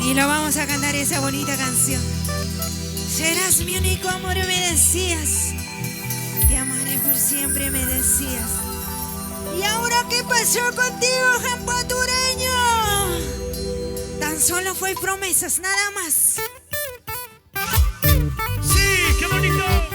Y lo vamos a cantar esa bonita canción. Serás mi único amor, me decías. Te amaré por siempre, me decías. ¿Y ahora qué pasó contigo, Jampatureño? Tan solo fue promesas, nada más. ¡Sí, qué bonito!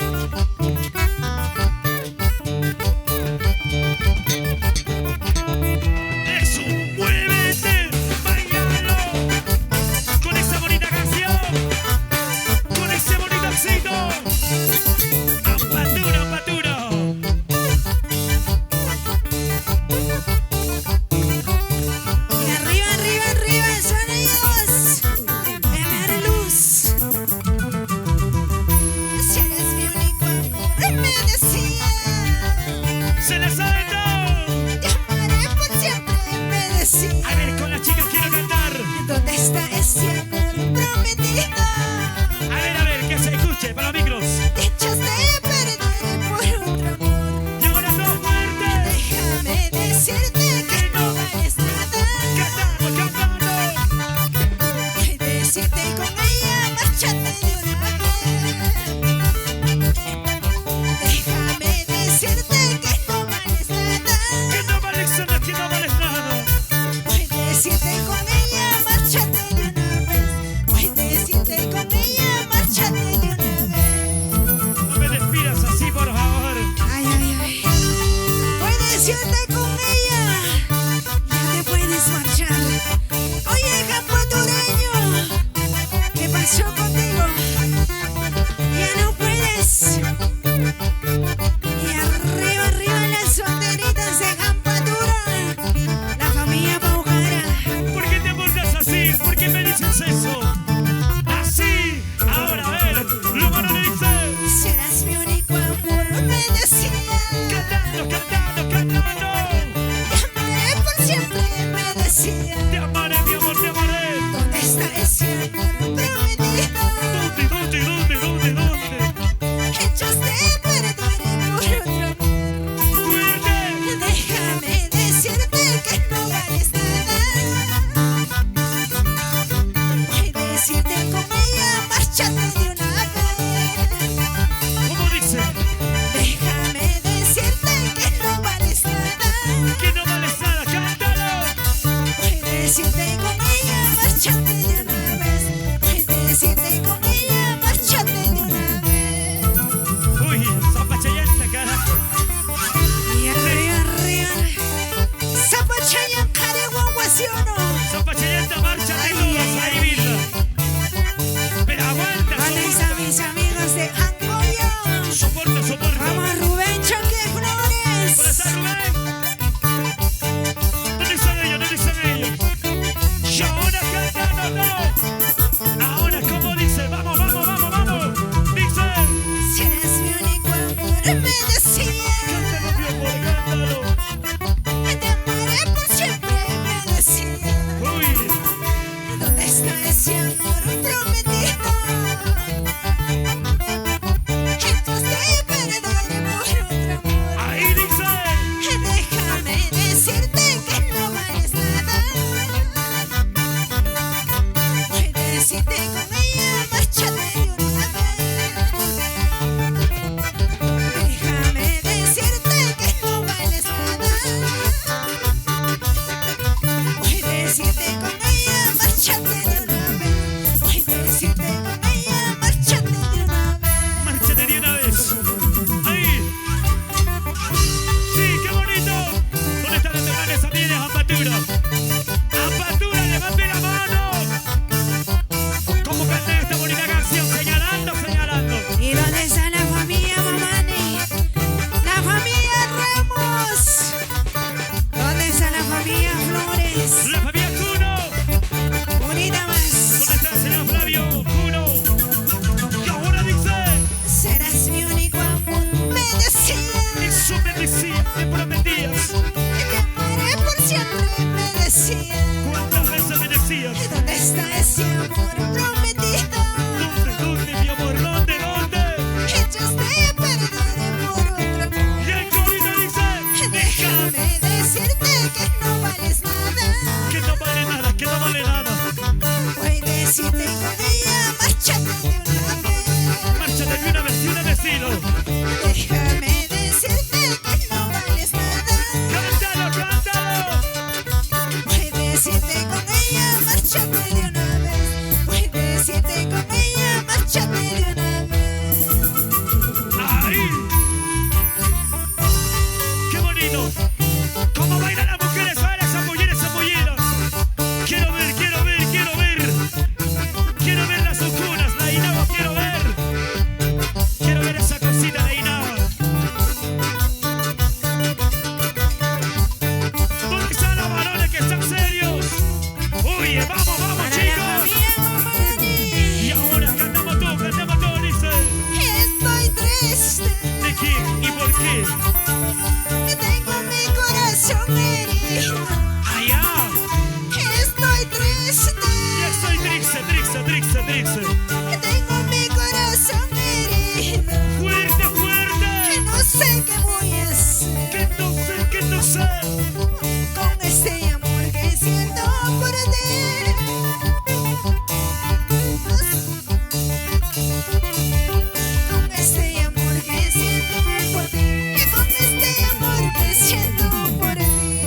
Con este amor que siento por ti, y con este amor que siento por ti.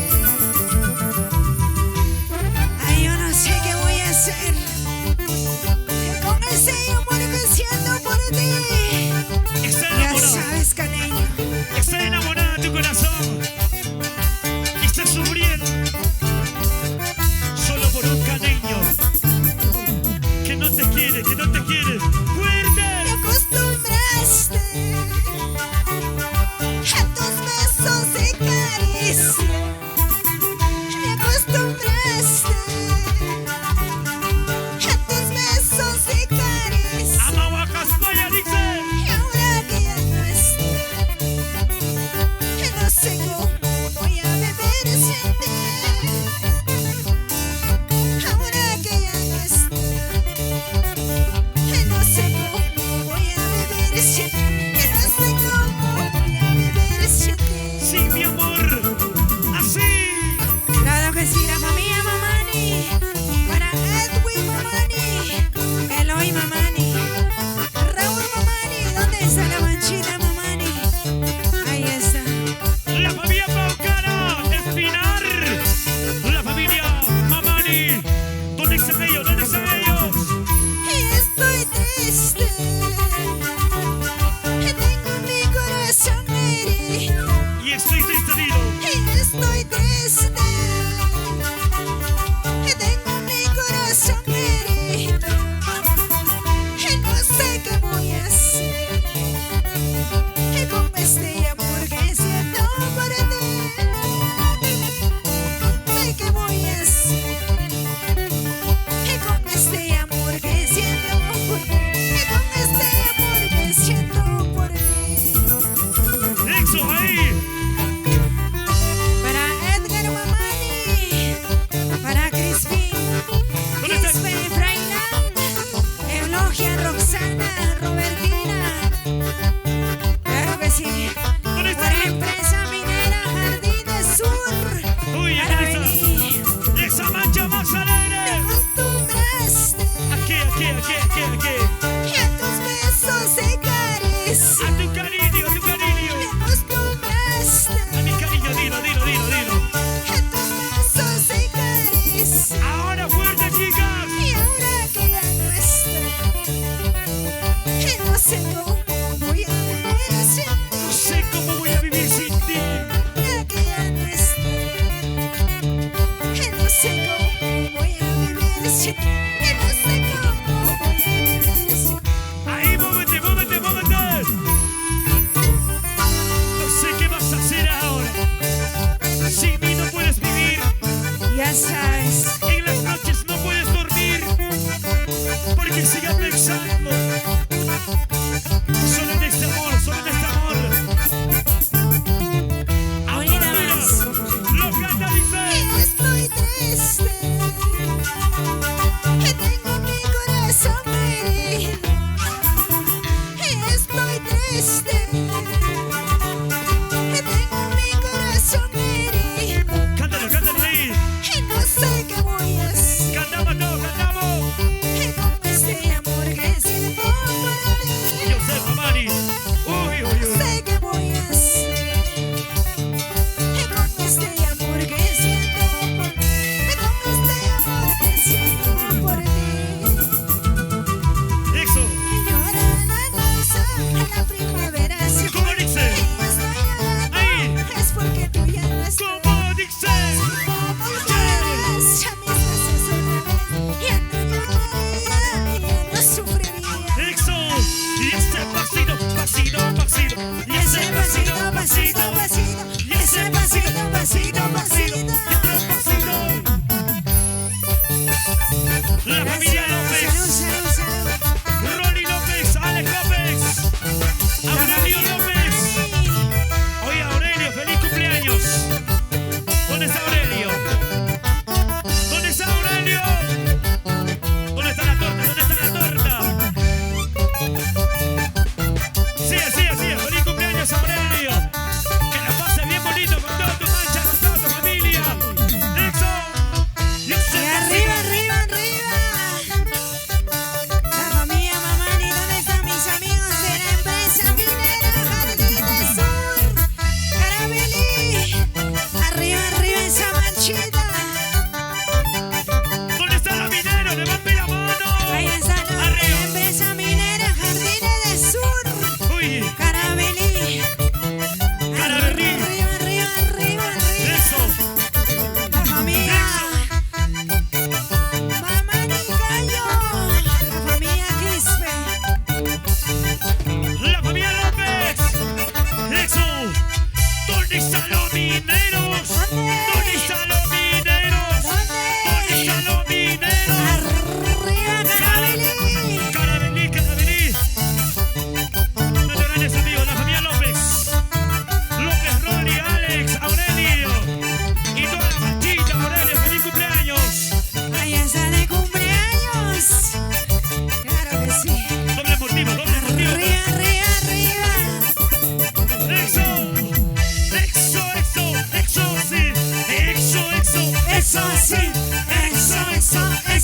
Ay, yo no sé qué voy a hacer. Con ese amor que siento por ti. Ya sabes, Caneño. Está enamorada tu corazón. Y está sufriendo solo por un caneño que no te quiere, que no te quiere. ¡Fuerte! Te acostumbraste a tus besos y caricias. Te acostumbraste a tus besos y caricias. Amahuacas Maya dice. Y ahora que ya no estás, que no sé cómo voy a beber sin ti. Ahora que ya no estás, que no sé cómo voy a beber sin ti. Que no sé cómo voy a beber sin ti. Sí, mi amor. Así. Claro que sí, la familia Mamani. Para Edwin Mamani, Eloy Mamani, Raúl Mamani. ¿Dónde está la manchita Mamani? Ahí está. La familia Paucara, Espinar. La familia Mamani. ¿Dónde están ellos? ¿Dónde están ellos? Y estoy triste, que tengo mi corazón herido. Y estoy triste, dilo. Y estoy triste, que tengo mi corazón herido. Y no sé qué voy a hacer, que con este amor que siento por ti. Sé que voy a hacer, que con este amor que siento por ti. Que con este amor que siento por ti. Exo ahí. Para Edgar Mamani, para Crispin, ¿Dónde está? Lisbeth Frailan, Eulogia, Roxana, Robertina. Claro que sí. ¿Dónde está? Para Empresa Minera Jardines Sur. Uy, Para ¿dónde venir. está? Esa mancha más Te alegre. acostumbraste Aquí. y a tus besos y caricias. A tu cariño, a tu cariño. Te acostumbraste A mi cariño, dilo. a tus besos y caricias. Ahora fuerte, chicas. Y ahora que ya no está, que no sé cómo voy a vivir sin ti. No sé cómo voy a vivir sin ti. Ahora que ya no está, que no sé cómo voy a vivir sin ti. Que no sé cómo voy a vivir sin ti. Ahí, móvete. No sé qué vas a hacer ahora. Sin mí no puedes vivir. Ya sabes, En las noches no puedes dormir. Porque sigas pensando solo en este amor. ahorita Mira, más. lo canta, dice. Y estoy triste, que tengo mi corazón herido. Y estoy triste, que tengo mi corazón herido. Cántalo ahí. Y no sé qué voy a hacer, Cantamos todos, cantamos. que con este amor que siento por ti. Yo sé, Mamani. Uy. No sé qué voy a hacer, que con este amor que siento por ti. Que con este amor que siento por ti. Eso. Y llora la rosa en la primavera se ¿Cómo fue. dice? Y estoy llorando, Ahí. es porque tú ya no estás. ¿Cómo dice? Como quieras a mis besos otra vez. Ya no lloraría, ya no sufriría. Eso. Y ese pasito. Y ese pasito, pasito, pasito. Y ese pasito, pasito, pasito. La familia López. Salud. Ronnie López. Alex López. Aurelio López. Oye, Aurelio, feliz cumpleaños. ¿Dónde está Aurelio? ¿Dónde está Aurelio? ¿Dónde está la torta? Sí, feliz cumpleaños, Aurelio. Que la pase bien bonito con toda tu mancha, con toda tu familia. Eso. Y ese Y arriba, arriba.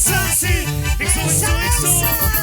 eso sí, Exo, exo, exo.